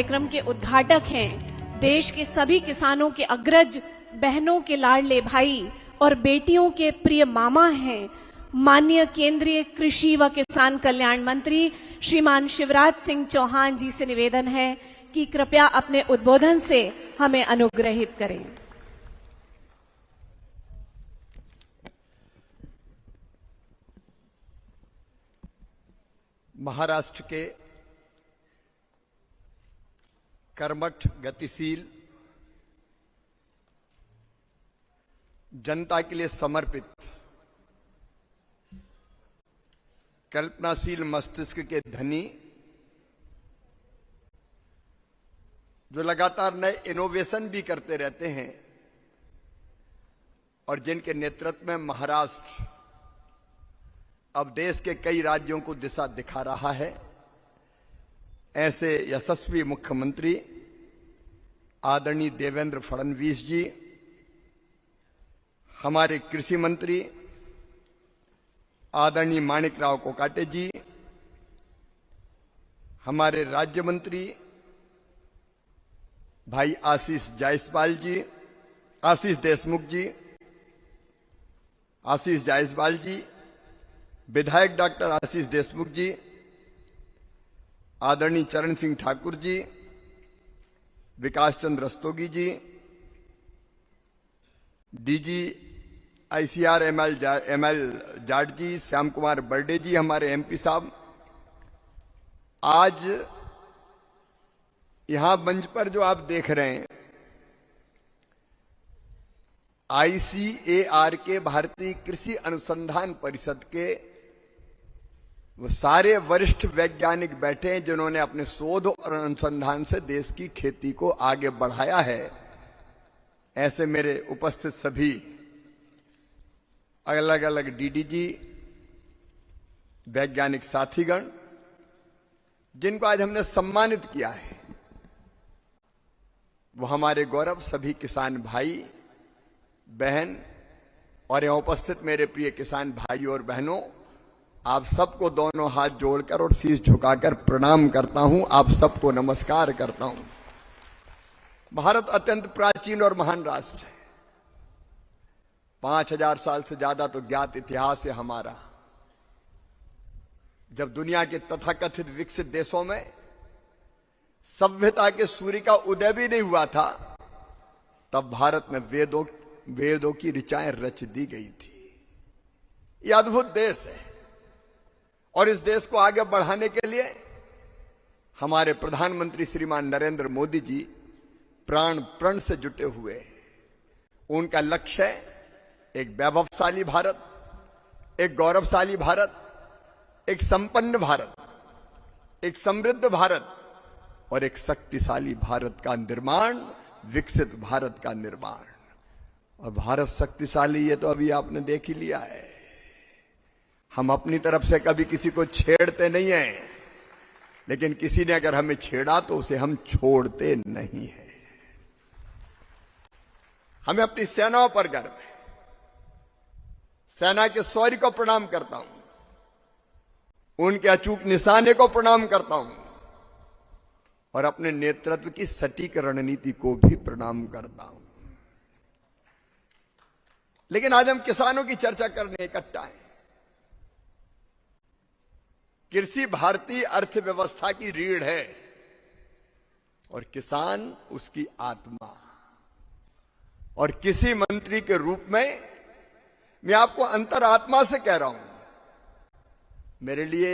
कार्यक्रम के उद्घाटक हैं। देश के सभी किसानों के अग्रज, बहनों के लाडले भाई और बेटियों के प्रिय मामा हैं। माननीय केंद्रीय कृषि व किसान कल्याण मंत्री श्रीमान शिवराज सिंह चौहान जी से निवेदन है कि कृपया अपने उद्बोधन से हमें अनुग्रहित करें। महाराष्ट्र के कर्मठ, गतिशील, जनता के लिए समर्पित, कल्पनाशील मस्तिष्क के धनी, जो लगातार नए इनोवेशन भी करते रहते हैं और जिनके नेतृत्व में महाराष्ट्र अब देश के कई राज्यों को दिशा दिखा रहा है, ऐसे यशस्वी मुख्यमंत्री आदरणीय देवेंद्र फडणवीस जी, हमारे कृषि मंत्री आदरणीय माणिकराव कोकाटे जी, हमारे राज्य मंत्री भाई आशीष जायसवाल जी, विधायक डॉक्टर आशीष देशमुख जी, आदरणीय चरण सिंह ठाकुर जी, विकास चंद्र रस्तोगी जी, डीजी आईसीआर एमएल जाट जी, श्याम कुमार बर्डे जी, हमारे एमपी साहब, आज यहां मंच पर जो आप देख रहे हैं, आईसीएआर के भारतीय कृषि अनुसंधान परिषद के वो सारे वरिष्ठ वैज्ञानिक बैठे हैं जिन्होंने अपने शोध और अनुसंधान से देश की खेती को आगे बढ़ाया है। ऐसे मेरे उपस्थित सभी अलग अलग डीडीजी, वैज्ञानिक साथीगण, जिनको आज हमने सम्मानित किया है, वो हमारे गौरव सभी किसान भाई बहन और यहां उपस्थित मेरे प्रिय किसान भाई और बहनों, आप सबको दोनों हाथ जोड़कर और शीश झुकाकर प्रणाम करता हूं। आप सबको नमस्कार करता हूं। भारत अत्यंत प्राचीन और महान राष्ट्र है। 5000 साल से ज्यादा तो ज्ञात इतिहास है हमारा। जब दुनिया के तथाकथित विकसित देशों में सभ्यता के सूर्य का उदय भी नहीं हुआ था, तब भारत में वेदों की ऋचाएं रच दी गई थी। यह अद्भुत देश है और इस देश को आगे बढ़ाने के लिए हमारे प्रधानमंत्री श्रीमान नरेंद्र मोदी जी प्राण प्रण से जुटे हुए हैं। उनका लक्ष्य है एक वैभवशाली भारत, एक गौरवशाली भारत, एक संपन्न भारत, एक समृद्ध भारत और एक शक्तिशाली भारत का निर्माण, विकसित भारत का निर्माण। और भारत शक्तिशाली है तो अभी आपने देख ही लिया है। हम अपनी तरफ से कभी किसी को छेड़ते नहीं हैं, लेकिन किसी ने अगर हमें छेड़ा तो उसे हम छोड़ते नहीं हैं। हमें अपनी सेनाओं पर गर्व है। सेना के शौर्य को प्रणाम करता हूं, उनके अचूक निशाने को प्रणाम करता हूं और अपने नेतृत्व की सटीक रणनीति को भी प्रणाम करता हूं। लेकिन आज हम किसानों की चर्चा करने इकट्ठा हैं। कृषि भारतीय अर्थव्यवस्था की रीढ़ है और किसान उसकी आत्मा। और किसी मंत्री के रूप में मैं आपको अंतरात्मा से कह रहा हूं, मेरे लिए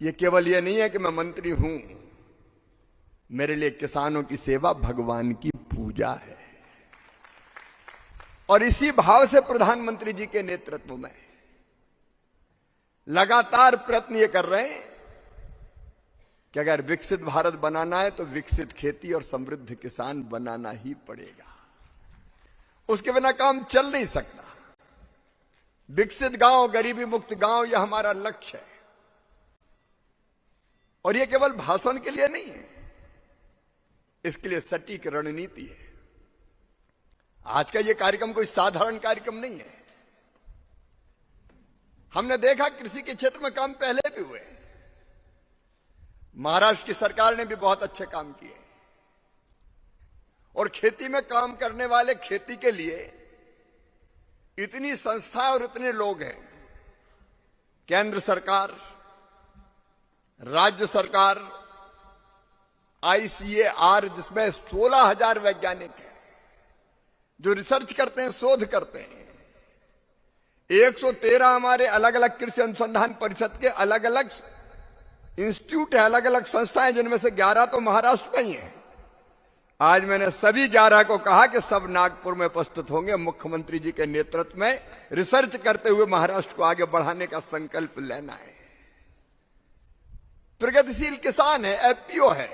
ये केवल ये नहीं है कि मैं मंत्री हूं, मेरे लिए किसानों की सेवा भगवान की पूजा है। और इसी भाव से प्रधानमंत्री जी के नेतृत्व में लगातार प्रयत्न ये कर रहे हैं कि अगर विकसित भारत बनाना है तो विकसित खेती और समृद्ध किसान बनाना ही पड़ेगा। उसके बिना काम चल नहीं सकता। विकसित गांव, गरीबी मुक्त गांव, यह हमारा लक्ष्य है। और यह केवल भाषण के लिए नहीं है, इसके लिए सटीक रणनीति है। आज का यह कार्यक्रम कोई साधारण कार्यक्रम नहीं है। हमने देखा कृषि के क्षेत्र में काम पहले भी हुए। महाराष्ट्र की सरकार ने भी बहुत अच्छे काम किए और खेती में काम करने वाले, खेती के लिए इतनी संस्थाएं और इतने लोग हैं। केंद्र सरकार, राज्य सरकार, ICAR, जिसमें 16,000 वैज्ञानिक हैं जो रिसर्च करते हैं, शोध करते हैं। 113 हमारे अलग अलग कृषि अनुसंधान परिषद के अलग अलग इंस्टीट्यूट है, अलग अलग संस्थाएं, जिनमें से 11 तो महाराष्ट्र में ही है। आज मैंने सभी 11 को कहा कि सब नागपुर में उपस्थित होंगे। मुख्यमंत्री जी के नेतृत्व में रिसर्च करते हुए महाराष्ट्र को आगे बढ़ाने का संकल्प लेना है। प्रगतिशील किसान है, FPO है,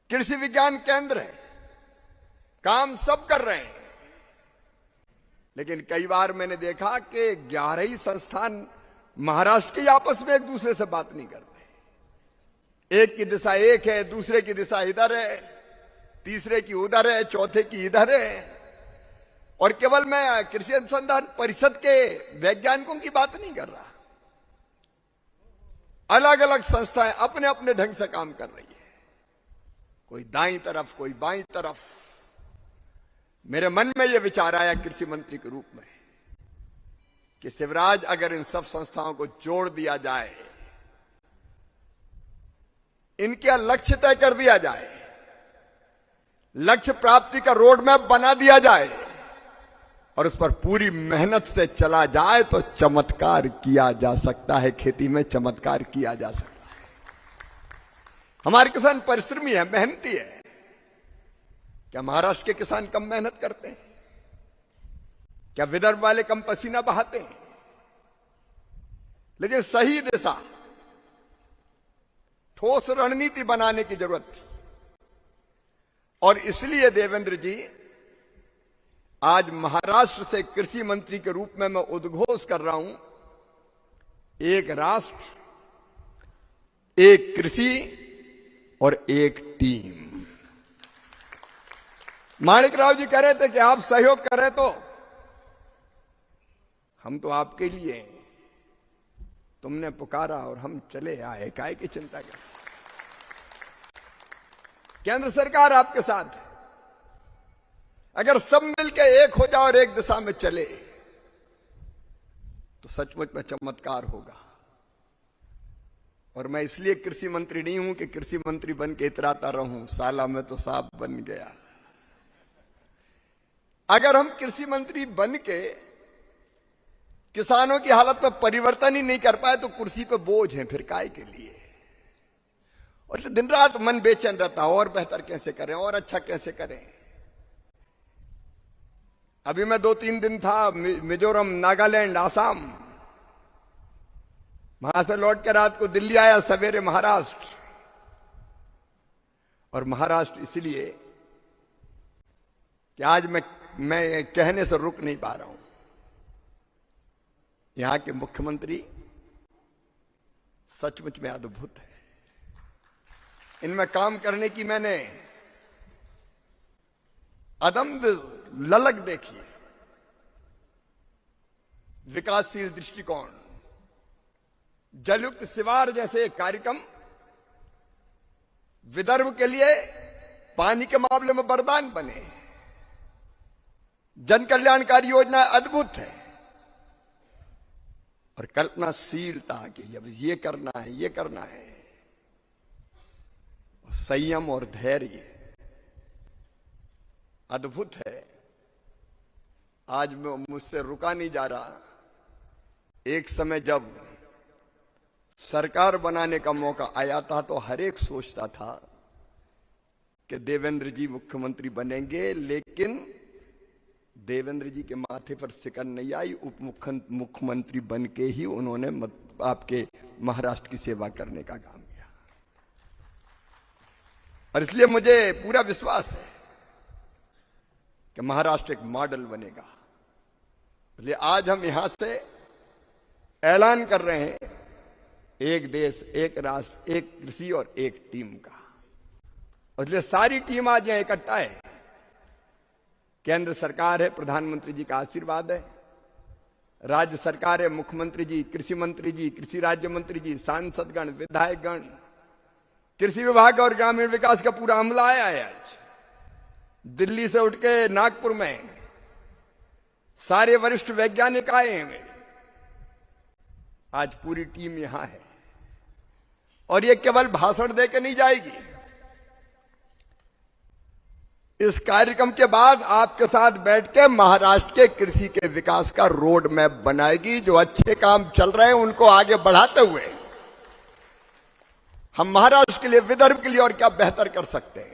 कृषि विज्ञान केंद्र है, काम सब कर रहे हैं। लेकिन कई बार मैंने देखा कि 11 ही संस्थान महाराष्ट्र के आपस में एक दूसरे से बात नहीं करते। एक की दिशा एक है, दूसरे की दिशा इधर है, तीसरे की उधर है, चौथे की इधर है। और केवल मैं कृषि अनुसंधान परिषद के वैज्ञानिकों की बात नहीं कर रहा, अलग अलग संस्थाएं अपने अपने ढंग से काम कर रही है, कोई दाईं तरफ, कोई बाईं तरफ। मेरे मन में यह विचार आया कृषि मंत्री के रूप में कि शिवराज, अगर इन सब संस्थाओं को जोड़ दिया जाए, इनके लक्ष्य तय कर दिया जाए, लक्ष्य प्राप्ति का रोड मैप बना दिया जाए और उस पर पूरी मेहनत से चला जाए तो चमत्कार किया जा सकता है। खेती में चमत्कार किया जा सकता है। हमारे किसान परिश्रमी है, मेहनती है। क्या महाराष्ट्र के किसान कम मेहनत करते हैं? क्या विदर्भ वाले कम पसीना बहाते हैं? लेकिन सही दिशा, ठोस रणनीति बनाने की जरूरत थी। और इसलिए देवेंद्र जी, आज महाराष्ट्र से कृषि मंत्री के रूप में मैं उद्घोष कर रहा हूं, एक राष्ट्र, एक कृषि और एक टीम। माणिकराव जी कह रहे थे कि आप सहयोग करें तो हम तो आपके लिए हैं। तुमने पुकारा और हम चले आए, काहे की चिंता कर। केंद्र सरकार आपके साथ है। अगर सब मिलकर एक हो जाओ और एक दिशा में चले तो सचमुच में चमत्कार होगा। और मैं इसलिए कृषि मंत्री नहीं हूं कि कृषि मंत्री बन के इतराता रहूं, साला में तो सांप बन गया। अगर हम कृषि मंत्री बन के किसानों की हालत में परिवर्तन ही नहीं कर पाए तो कुर्सी पे बोझ हैं, फिर काय के लिए। और दिन रात मन बेचैन रहता, और बेहतर कैसे करें, और अच्छा कैसे करें। अभी मैं 2-3 दिन था मिजोरम, नागालैंड, आसाम, वहां से लौट के रात को दिल्ली आया, सवेरे महाराष्ट्र। और महाराष्ट्र इसलिए कि आज मैं कहने से रुक नहीं पा रहा हूं। यहां के मुख्यमंत्री सचमुच में अद्भुत है। इनमें काम करने की मैंने अदम्य ललक देखी है। विकासशील दृष्टिकोण, जलयुक्त शिवार जैसे एक कार्यक्रम विदर्भ के लिए पानी के मामले में वरदान बने। जन कल्याणकारी योजना अद्भुत है। और कल्पनाशीलता की, अब ये करना है, ये करना है। संयम और धैर्य अद्भुत है। आज मुझसे रुका नहीं जा रहा। एक समय जब सरकार बनाने का मौका आया था तो हर एक सोचता था कि देवेंद्र जी मुख्यमंत्री बनेंगे, लेकिन देवेंद्र जी के माथे पर सिकन नहीं आई। उप मुख्यमंत्री बन के ही उन्होंने आपके महाराष्ट्र की सेवा करने का काम किया। और इसलिए मुझे पूरा विश्वास है कि महाराष्ट्र एक मॉडल बनेगा। इसलिए आज हम यहां से ऐलान कर रहे हैं, एक देश, एक राष्ट्र, एक कृषि और एक टीम का। इसलिए सारी टीम आज यहां इकट्ठा है। केंद्र सरकार है, प्रधानमंत्री जी का आशीर्वाद है। राज्य सरकार है, मुख्यमंत्री जी, कृषि मंत्री जी, कृषि राज्य मंत्री जी, सांसदगण, विधायकगण, कृषि विभाग और ग्रामीण विकास का पूरा अमला आया है आज दिल्ली से उठ के नागपुर में। सारे वरिष्ठ वैज्ञानिक आए हैं मेरे, आज पूरी टीम यहां है। और ये केवल भाषण देके नहीं जाएगी, इस कार्यक्रम के बाद आपके साथ बैठ के महाराष्ट्र के कृषि के विकास का रोड मैप बनाएगी। जो अच्छे काम चल रहे हैं उनको आगे बढ़ाते हुए हम महाराष्ट्र के लिए, विदर्भ के लिए और क्या बेहतर कर सकते हैं।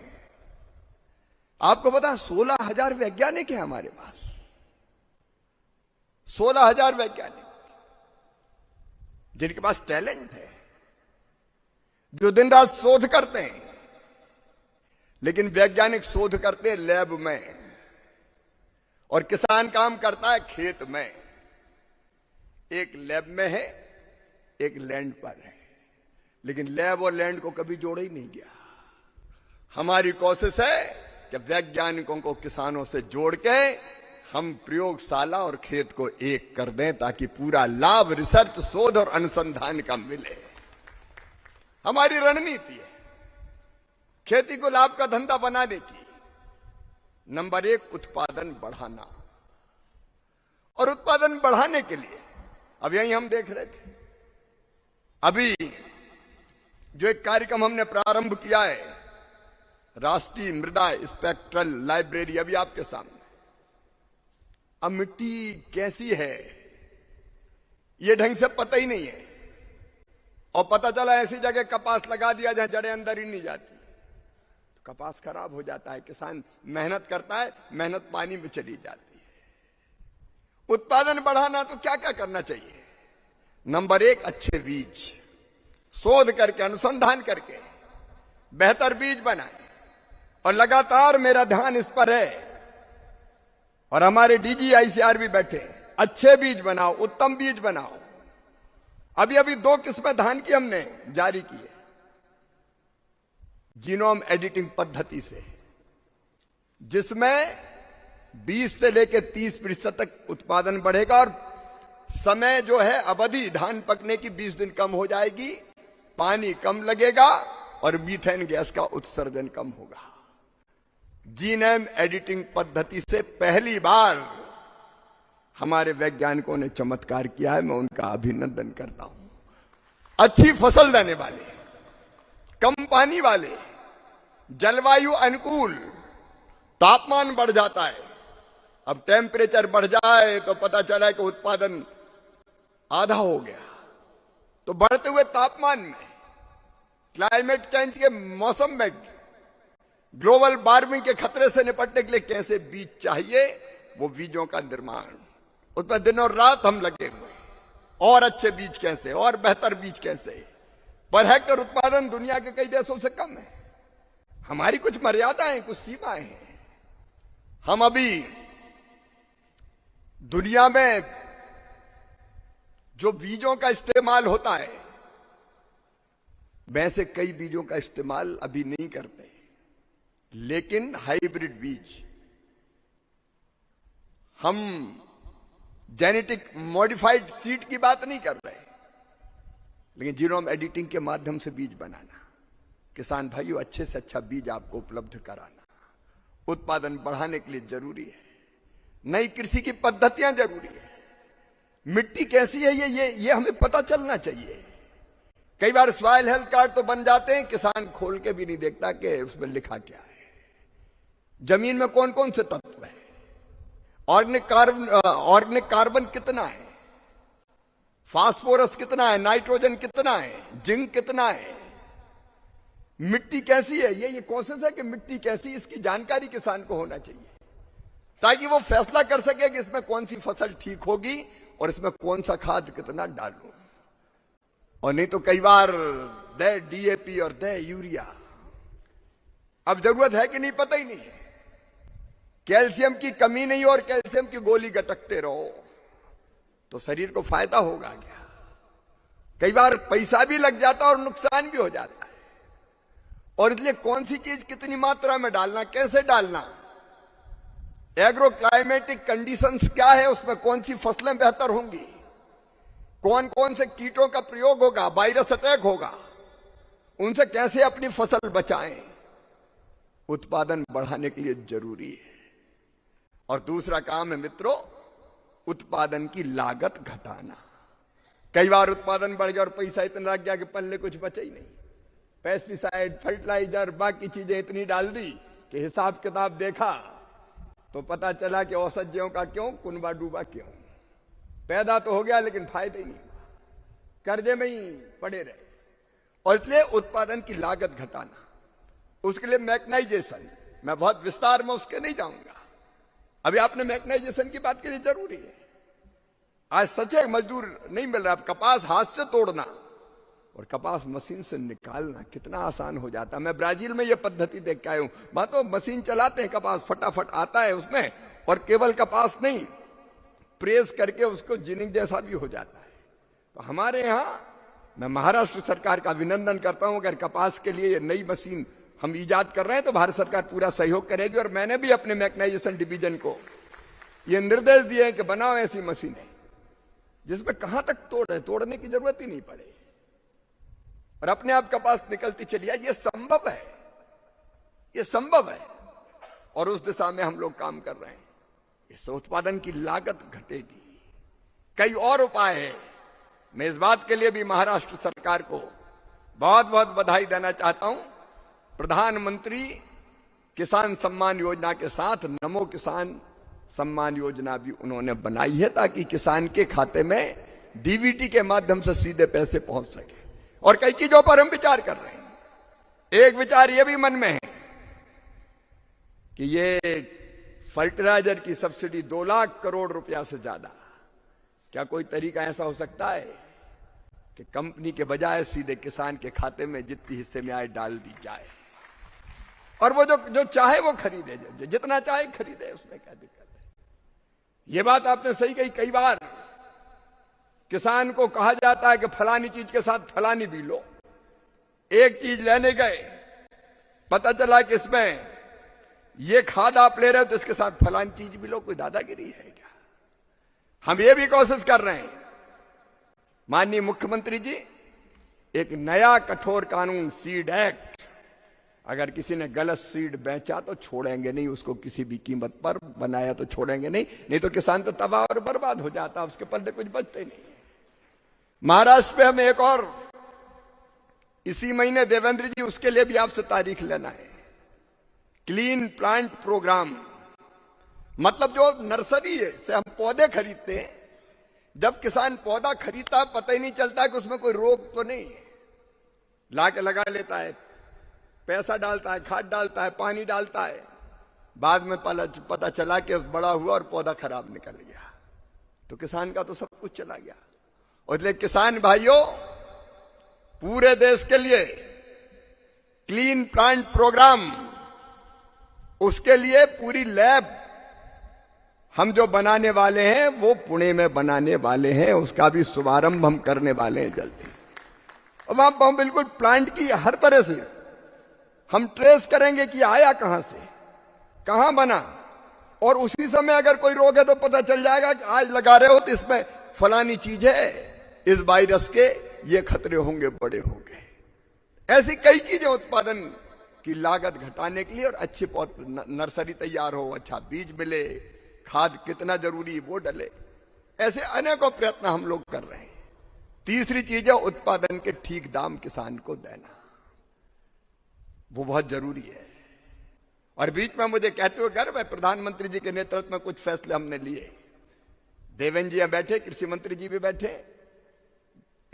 आपको पता है 16,000 वैज्ञानिक हैं हमारे पास, 16,000 वैज्ञानिक जिनके पास टैलेंट है, जो दिन रात शोध करते हैं। लेकिन वैज्ञानिक शोध करते हैं लैब में और किसान काम करता है खेत में। एक लैब में है, एक लैंड पर है, लेकिन लैब और लैंड को कभी जोड़ा ही नहीं गया। हमारी कोशिश है कि वैज्ञानिकों को किसानों से जोड़ के हम प्रयोगशाला और खेत को एक कर दें, ताकि पूरा लाभ रिसर्च, शोध और अनुसंधान का मिले। हमारी रणनीति है खेती को लाभ का धंधा बनाने की। नंबर 1 उत्पादन बढ़ाना, और उत्पादन बढ़ाने के लिए अब यही हम देख रहे थे, अभी जो एक कार्यक्रम हमने प्रारंभ किया है, राष्ट्रीय मृदा स्पेक्ट्रल लाइब्रेरी, अभी आपके सामने। अब मिट्टी कैसी है ये ढंग से पता ही नहीं है, और पता चला ऐसी जगह कपास लगा दिया जहां जड़ें अंदर ही नहीं जाती, तो कपास खराब हो जाता है। किसान मेहनत करता है, मेहनत पानी में चली जाती है। उत्पादन बढ़ाना तो क्या क्या करना चाहिए? नंबर 1 अच्छे बीज, शोध करके, अनुसंधान करके बेहतर बीज बनाए। और लगातार मेरा ध्यान इस पर है, और हमारे डीजी आईसीआर भी बैठे, अच्छे बीज बनाओ, उत्तम बीज बनाओ। अभी 2 किस्में धान की हमने जारी की है, जीनोम एडिटिंग पद्धति से, जिसमें 20 से लेकर 30% तक उत्पादन बढ़ेगा, और समय जो है अवधि धान पकने की 20 दिन कम हो जाएगी, पानी कम लगेगा और मीथेन गैस का उत्सर्जन कम होगा। जीनोम एडिटिंग पद्धति से पहली बार हमारे वैज्ञानिकों ने चमत्कार किया है, मैं उनका अभिनंदन करता हूं। अच्छी फसल देने वाले, कम पानी वाले, जलवायु अनुकूल, तापमान बढ़ जाता है। अब टेम्परेचर बढ़ जाए तो पता चला कि उत्पादन आधा हो गया। तो बढ़ते हुए तापमान में, क्लाइमेट चेंज के मौसम में, ग्लोबल वार्मिंग के खतरे से निपटने के लिए कैसे बीज चाहिए, वो बीजों का निर्माण, उसमें दिन और रात हम लगे हुए हैं। और अच्छे बीज कैसे, और बेहतर बीज कैसे। पर हेक्टर उत्पादन दुनिया के कई देशों से कम है। हमारी कुछ मर्यादाएं, कुछ सीमाएं हैं। हम अभी दुनिया में जो बीजों का इस्तेमाल होता है, वैसे कई बीजों का इस्तेमाल अभी नहीं करते। लेकिन हाइब्रिड बीज, हम जेनेटिक मॉडिफाइड सीड की बात नहीं कर रहे, लेकिन जीनोम एडिटिंग के माध्यम से बीज बनाना, किसान भाइयों अच्छे से अच्छा बीज आपको उपलब्ध कराना, उत्पादन बढ़ाने के लिए जरूरी है। नई कृषि की पद्धतियां जरूरी है। मिट्टी कैसी है ये हमें पता चलना चाहिए। कई बार सॉइल हेल्थ कार्ड तो बन जाते हैं, किसान खोल के भी नहीं देखता कि उसमें लिखा क्या है, जमीन में कौन कौन से तत्व है, ऑर्गेनिक कार्बन कितना है, फास्फोरस कितना है, नाइट्रोजन कितना है, जिंक कितना है, मिट्टी कैसी है। ये कोशिश है कि मिट्टी कैसी, इसकी जानकारी किसान को होना चाहिए, ताकि वो फैसला कर सके कि इसमें कौन सी फसल ठीक होगी और इसमें कौन सा खाद कितना डालूं। और नहीं तो कई बार दे डीएपी और दे यूरिया। अब जरूरत है कि नहीं पता ही नहीं है। कैल्शियम की कमी नहीं और कैल्शियम की गोली गटकते रहो तो शरीर को फायदा होगा क्या? कई बार पैसा भी लग जाता और नुकसान भी हो जाता है। और इसलिए कौन सी चीज कितनी मात्रा में डालना, कैसे डालना, एग्रो क्लाइमेटिक कंडीशंस क्या है, उसमें कौन सी फसलें बेहतर होंगी, कौन कौन से कीटों का प्रयोग होगा, वायरस अटैक होगा, उनसे कैसे अपनी फसल बचाएं, उत्पादन बढ़ाने के लिए जरूरी है। और दूसरा काम है मित्रों, उत्पादन की लागत घटाना। कई बार उत्पादन बढ़ गया और पैसा इतना लग गया कि पल्ले कुछ बचे ही नहीं। पेस्टिसाइड, फर्टिलाइजर, बाकी चीजें इतनी डाल दी कि हिसाब किताब देखा तो पता चला कि औषधियों का क्यों, कुनबा डूबा क्यों। पैदा तो हो गया लेकिन फायदा ही नहीं हुआ, कर्जे में ही पड़े रहे। और इसलिए उत्पादन की लागत घटाना, उसके लिए मैकेनाइजेशन, मैं बहुत विस्तार में उसके नहीं जाऊंगा। अभी आपने मैकेनाइजेशन की बात की, जरूरी है। आज सच्चे मजदूर नहीं मिल रहा। कपास हाथ से तोड़ना और कपास मशीन से निकालना कितना आसान हो जाता। मैं ब्राजील में यह पद्धति देख के आया हूं। वहां तो मशीन चलाते हैं, कपास फटाफट आता है उसमें, और केवल कपास नहीं, प्रेस करके उसको जिनिंग जैसा भी हो जाता है। तो हमारे यहां मैं महाराष्ट्र सरकार का अभिनंदन करता हूं। अगर कपास के लिए नई मशीन हम इजाद कर रहे हैं तो भारत सरकार पूरा सहयोग करेगी। और मैंने भी अपने मैकेनाइजेशन डिवीजन को यह निर्देश दिए हैं कि बनाओ ऐसी मशीनें जिसमें कहां तक तोड़ने की जरूरत ही नहीं पड़े और अपने आप कपास निकलती चली आए। यह संभव है, यह संभव है, और उस दिशा में हम लोग काम कर रहे हैं। इससे उत्पादन की लागत घटेगी। कई और उपाय है। मैं इस बात के लिए भी महाराष्ट्र सरकार को बहुत बहुत बधाई देना चाहता हूं। प्रधानमंत्री किसान सम्मान योजना के साथ नमो किसान सम्मान योजना भी उन्होंने बनाई है, ताकि किसान के खाते में डीबीटी के माध्यम से सीधे पैसे पहुंच सके। और कई चीजों पर हम विचार कर रहे हैं। एक विचार यह भी मन में है कि ये फर्टिलाइजर की सब्सिडी 2 लाख करोड़ रुपया से ज्यादा, क्या कोई तरीका ऐसा हो सकता है कि कंपनी के बजाय सीधे किसान के खाते में जितनी हिस्से में आए डाल दी जाए, और वो जो चाहे वो खरीदे, जो जितना चाहे खरीदे, उसमें क्या दिक्कत है। ये बात आपने सही कही। कई बार किसान को कहा जाता है कि फलानी चीज के साथ फलानी भी लो। एक चीज लेने गए, पता चला कि इसमें ये खाद आप ले रहे हो तो इसके साथ फलानी चीज भी लो। कोई दादागिरी है क्या? हम ये भी कोशिश कर रहे हैं। माननीय मुख्यमंत्री जी, एक नया कठोर कानून, सीड एक्ट, अगर किसी ने गलत सीड बेचा तो छोड़ेंगे नहीं उसको, किसी भी कीमत पर बनाया तो छोड़ेंगे नहीं तो किसान तो तबाह और बर्बाद हो जाता, उसके पल्ले कुछ बचते नहीं। महाराष्ट्र में हमें एक और इसी महीने, देवेंद्र जी, उसके लिए भी आपसे तारीख लेना है। क्लीन प्लांट प्रोग्राम, मतलब जो नर्सरी है से हम पौधे खरीदते हैं, जब किसान पौधा खरीदता है पता ही नहीं चलता कि उसमें कोई रोग तो नहीं है, लाके लगा लेता है, पैसा डालता है, खाद डालता है, पानी डालता है, बाद में पता चला कि बड़ा हुआ और पौधा खराब निकल गया, तो किसान का तो सब कुछ चला गया। और इसलिए किसान भाइयों, पूरे देश के लिए क्लीन प्लांट प्रोग्राम, उसके लिए पूरी लैब हम जो बनाने वाले हैं वो पुणे में बनाने वाले हैं। उसका भी शुभारंभ हम करने वाले हैं जल्दी। और वहां हम बिल्कुल प्लांट की हर तरह से हम ट्रेस करेंगे कि आया कहां से, कहां बना, और उसी समय अगर कोई रोग है तो पता चल जाएगा कि आज लगा रहे हो तो इसमें फलानी चीज है, इस वायरस के ये खतरे होंगे, बड़े होंगे। ऐसी कई चीजें उत्पादन की लागत घटाने के लिए, और अच्छी नर्सरी तैयार हो, अच्छा बीज मिले, खाद कितना जरूरी वो डले, ऐसे अनेकों प्रयत्न हम लोग कर रहे हैं। तीसरी चीज है उत्पादन के ठीक दाम किसान को देना, वो बहुत जरूरी है। और बीच में मुझे कहते हुए गर्व है, प्रधानमंत्री जी के नेतृत्व में कुछ फैसले हमने लिए। देवेंद्र जी बैठे, कृषि मंत्री जी भी बैठे।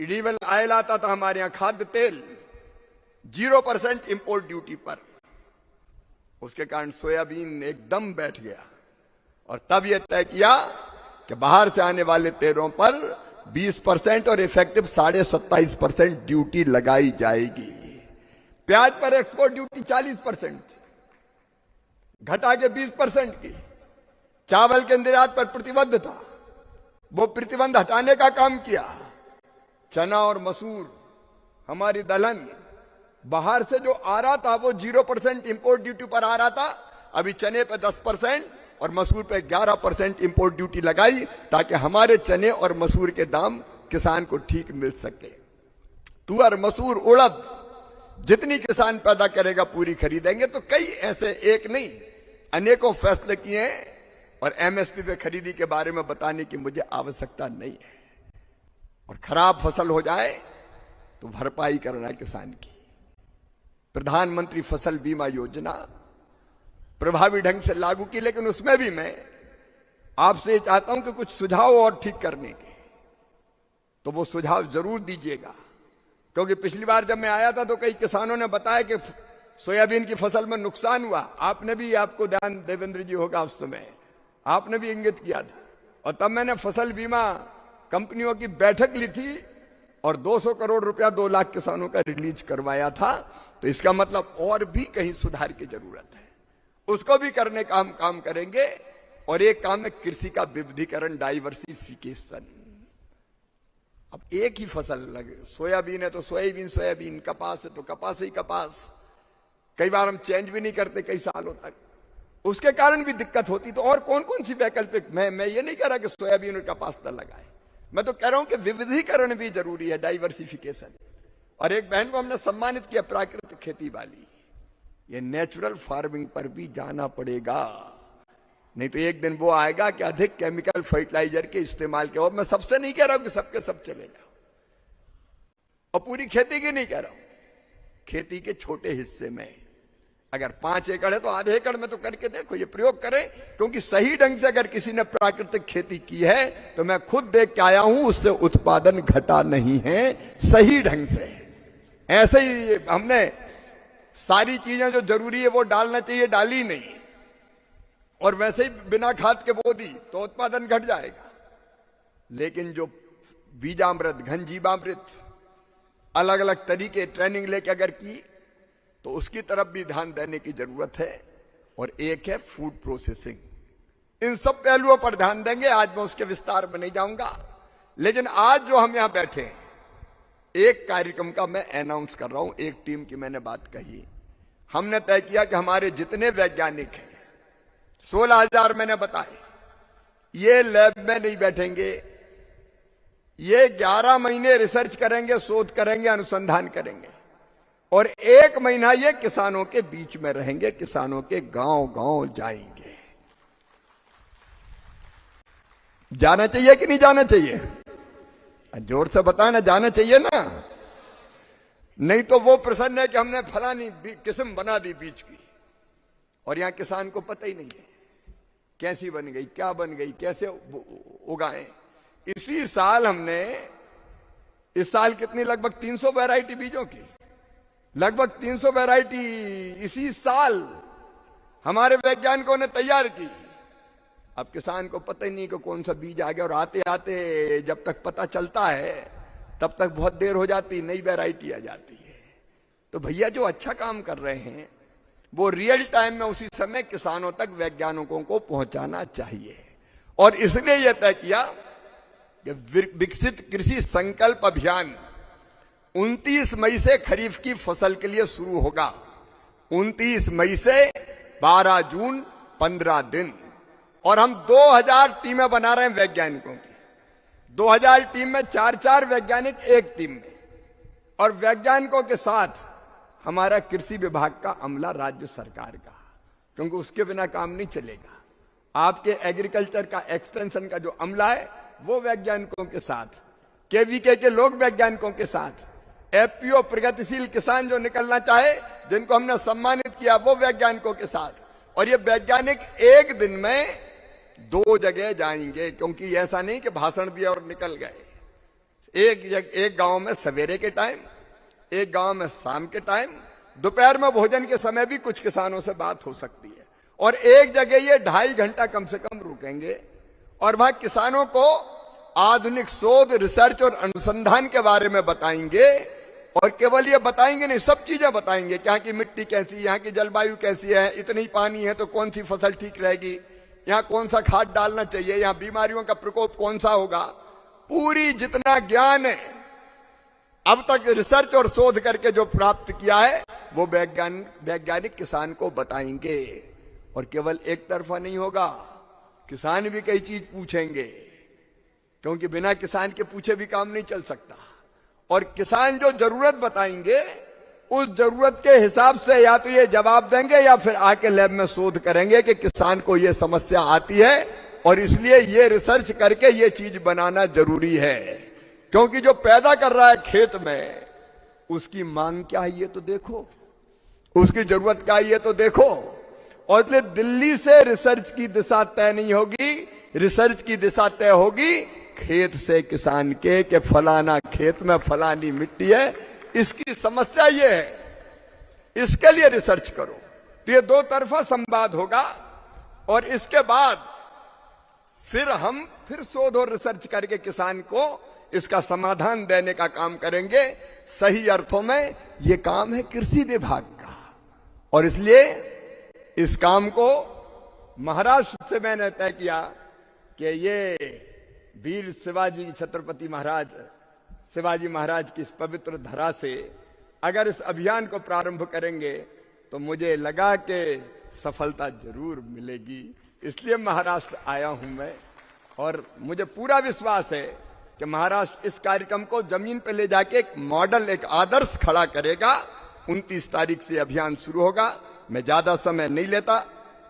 इडीबल आयल आता था हमारे यहां, खाद्य तेल 0% इंपोर्ट ड्यूटी पर, उसके कारण सोयाबीन एकदम बैठ गया। और तब यह तय किया कि बाहर से आने वाले तेलों पर 20% और इफेक्टिव 27.5% ड्यूटी लगाई जाएगी। प्याज पर एक्सपोर्ट ड्यूटी 40% घटा के 20% की। चावल के निर्यात पर प्रतिबंध था, वो प्रतिबंध हटाने का काम किया। चना और मसूर, हमारी दलहन बाहर से जो आ रहा था वो 0% इंपोर्ट ड्यूटी पर आ रहा था। अभी चने पे 10% और मसूर पे 11% इंपोर्ट ड्यूटी लगाई, ताकि हमारे चने और मसूर के दाम किसान को ठीक मिल सके। तुअर, मसूर, उड़द जितनी किसान पैदा करेगा पूरी खरीदेंगे। तो कई ऐसे, एक नहीं अनेकों फैसले किए हैं, और एमएसपी पे खरीदी के बारे में बताने की मुझे आवश्यकता नहीं है। और खराब फसल हो जाए तो भरपाई करना है किसान की। प्रधानमंत्री फसल बीमा योजना प्रभावी ढंग से लागू की, लेकिन उसमें भी मैं आपसे ये चाहता हूं कि कुछ सुझाव और ठीक करने के, तो वो सुझाव जरूर दीजिएगा। क्योंकि पिछली बार जब मैं आया था तो कई किसानों ने बताया कि सोयाबीन की फसल में नुकसान हुआ। आपने भी, आपको ध्यान देवेंद्र जी होगा उस समय, आपने भी इंगित किया था। और तब मैंने फसल बीमा कंपनियों की बैठक ली थी और 200 करोड़ रुपया 2 लाख किसानों का रिलीज करवाया था। तो इसका मतलब और भी कहीं सुधार की जरूरत है, उसको भी करने का हम काम करेंगे। और एक काम है कृषि का विविधीकरण, डाइवर्सिफिकेशन। अब एक ही फसल लगे, सोयाबीन है तो सोयाबीन, कपास है तो कपास ही कपास, कई बार हम चेंज भी नहीं करते कई सालों तक, उसके कारण भी दिक्कत होती। तो और कौन कौन सी वैकल्पिक, मैं ये नहीं कह रहा कि सोयाबीन और कपास न लगाए, मैं तो कह रहा हूं कि विविधीकरण भी जरूरी है, डाइवर्सिफिकेशन। और एक बहन को हमने सम्मानित किया प्राकृतिक खेती वाली, ये नेचुरल फार्मिंग पर भी जाना पड़ेगा, नहीं तो एक दिन वो आएगा कि अधिक केमिकल फर्टिलाइजर के इस्तेमाल के। और मैं सबसे नहीं कह रहा हूं कि सबके सब चले जाओ, और पूरी खेती की नहीं कह रहा हूं, खेती के छोटे हिस्से में अगर 5 एकड़ है तो आधे एकड़ में तो करके देखो, ये प्रयोग करें। क्योंकि सही ढंग से अगर किसी ने प्राकृतिक खेती की है तो मैं खुद देख के आया हूं, उससे उत्पादन घटा नहीं है, सही ढंग से। ऐसे ही हमने सारी चीजें जो जरूरी है वो डालना चाहिए, डाली नहीं, और वैसे ही बिना खाद के बो दी तो उत्पादन घट जाएगा। लेकिन जो बीजामृत, घन जीवामृत, अलग अलग तरीके ट्रेनिंग लेके अगर की तो उसकी तरफ भी ध्यान देने की जरूरत है। और एक है फूड प्रोसेसिंग, इन सब पहलुओं पर ध्यान देंगे। आज मैं उसके विस्तार में नहीं जाऊंगा, लेकिन आज जो हम यहां बैठे हैं, एक कार्यक्रम का मैं अनाउंस कर रहा हूं। एक टीम की मैंने बात कही, हमने तय किया कि हमारे जितने वैज्ञानिक हैं, 16,000 मैंने बताए, ये लैब में नहीं बैठेंगे, ये 11 महीने रिसर्च करेंगे, शोध करेंगे, अनुसंधान करेंगे, और 1 महीना ये किसानों के बीच में रहेंगे, किसानों के गांव गांव जाएंगे। जाना चाहिए कि नहीं जाना चाहिए? जोर से बताना, जाना चाहिए ना? नहीं तो वो प्रश्न है कि हमने फलानी किस्म बना दी बीज की, और यहां किसान को पता ही नहीं है कैसी बन गई, क्या बन गई, कैसे उगाएं। इसी साल हमने, इस साल कितनी, लगभग 300 वैरायटी बीजों की, लगभग 300 वैरायटी इसी साल हमारे वैज्ञानिकों ने तैयार की। अब किसान को पता ही नहीं कि कौन सा बीज आ गया, और आते आते जब तक पता चलता है तब तक बहुत देर हो जाती, नई वैरायटी आ जाती है। तो भैया जो अच्छा काम कर रहे हैं वो रियल टाइम में उसी समय किसानों तक वैज्ञानिकों को पहुंचाना चाहिए। और इसलिए यह तय किया कि विकसित कृषि संकल्प अभियान 29 मई से खरीफ की फसल के लिए शुरू होगा। 29 मई से 12 जून 15 दिन, और हम 2000 टीमें बना रहे हैं वैज्ञानिकों की। 2000 टीम में 4-4 वैज्ञानिक एक टीम में, और वैज्ञानिकों के साथ हमारा कृषि विभाग का अमला, राज्य सरकार का, क्योंकि उसके बिना काम नहीं चलेगा। आपके एग्रीकल्चर का एक्सटेंशन का जो अमला है वो वैज्ञानिकों के साथ, केवीके के लोग वैज्ञानिकों के साथ, एफपीओ प्रगतिशील किसान जो निकलना चाहे जिनको हमने सम्मानित किया वो वैज्ञानिकों के साथ। और ये वैज्ञानिक एक दिन में 2 जगह जाएंगे, क्योंकि ऐसा नहीं कि भाषण दिया और निकल गए। एक गांव में सवेरे के टाइम, एक गांव में शाम के टाइम, दोपहर में भोजन के समय भी कुछ किसानों से बात हो सकती है, और एक जगह ये 2.5 घंटा कम से कम रुकेंगे, और वहां किसानों को आधुनिक शोध, रिसर्च और अनुसंधान के बारे में बताएंगे। और केवल ये बताएंगे नहीं, सब चीजें बताएंगे कि यहाँ की मिट्टी कैसी है, यहाँ की जलवायु कैसी है, इतनी पानी है तो कौन सी फसल ठीक रहेगी, यहाँ कौन सा खाद डालना चाहिए, यहाँ बीमारियों का प्रकोप कौन सा होगा। पूरी जितना ज्ञान है अब तक रिसर्च और शोध करके जो प्राप्त किया है वो वैज्ञानिक किसान को बताएंगे। और केवल एक तरफा नहीं होगा, किसान भी कई चीज पूछेंगे, क्योंकि बिना किसान के पूछे भी काम नहीं चल सकता। और किसान जो जरूरत बताएंगे उस जरूरत के हिसाब से या तो ये जवाब देंगे या फिर आके लैब में शोध करेंगे कि किसान को ये समस्या आती है और इसलिए ये रिसर्च करके ये चीज बनाना जरूरी है। क्योंकि जो पैदा कर रहा है खेत में उसकी मांग क्या है ये तो देखो, उसकी जरूरत क्या है ये तो देखो। और इसलिए दिल्ली से रिसर्च की दिशा तय नहीं होगी, रिसर्च की दिशा तय होगी खेत से किसान के, कि फलाना खेत में फलानी मिट्टी है, इसकी समस्या ये है, इसके लिए रिसर्च करो। तो ये दो तरफा संवाद होगा और इसके बाद फिर हम फिर शोध और रिसर्च करके किसान को इसका समाधान देने का काम करेंगे। सही अर्थों में ये काम है कृषि विभाग का और इसलिए इस काम को महाराष्ट्र से मैंने तय किया कि ये वीर शिवाजी छत्रपति महाराज शिवाजी महाराज की इस पवित्र धरा से अगर इस अभियान को प्रारंभ करेंगे तो मुझे लगा कि सफलता जरूर मिलेगी। इसलिए महाराष्ट्र आया हूं मैं और मुझे पूरा विश्वास है कि महाराष्ट्र इस कार्यक्रम को जमीन पर ले जाके एक मॉडल, एक आदर्श खड़ा करेगा। 29 तारीख से अभियान शुरू होगा। मैं ज्यादा समय नहीं लेता,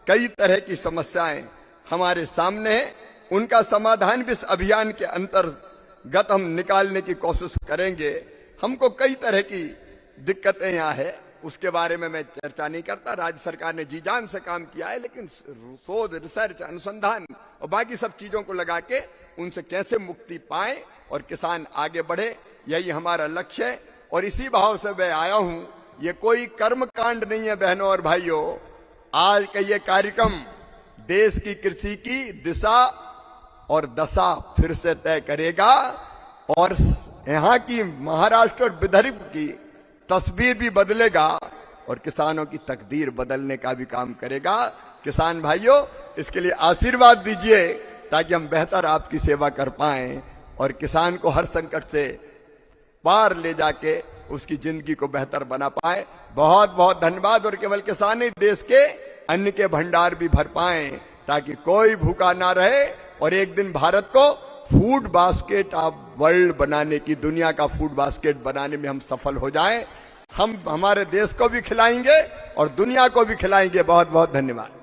कई तरह की समस्याएं हमारे सामने हैं, उनका समाधान भी इस अभियान के अंतर्गत हम निकालने की कोशिश करेंगे। हमको कई तरह की दिक्कतें यहाँ है, उसके बारे में मैं चर्चा नहीं करता। राज्य सरकार ने जी जान से काम किया है, लेकिन शोध, रिसर्च, अनुसंधान और बाकी सब चीजों को लगा के उनसे कैसे मुक्ति पाए और किसान आगे बढ़े, यही हमारा लक्ष्य है। और इसी भाव से मैं आया हूं। ये कोई कर्म कांड नहीं है बहनों और भाइयों। आज का ये कार्यक्रम देश की कृषि की दिशा और दशा फिर से तय करेगा और यहाँ की महाराष्ट्र और विदर्भ की तस्वीर भी बदलेगा और किसानों की तकदीर बदलने का भी काम करेगा। किसान भाइयों, इसके लिए आशीर्वाद दीजिए ताकि हम बेहतर आपकी सेवा कर पाएं और किसान को हर संकट से पार ले जाके उसकी जिंदगी को बेहतर बना पाए। बहुत बहुत धन्यवाद। और केवल किसान ही देश के अन्न के भंडार भी भर पाएं ताकि कोई भूखा ना रहे और एक दिन भारत को फूड बास्केट ऑफ वर्ल्ड बनाने की, दुनिया का फूड बास्केट बनाने में हम सफल हो जाएं। हम हमारे देश को भी खिलाएंगे और दुनिया को भी खिलाएंगे। बहुत बहुत धन्यवाद।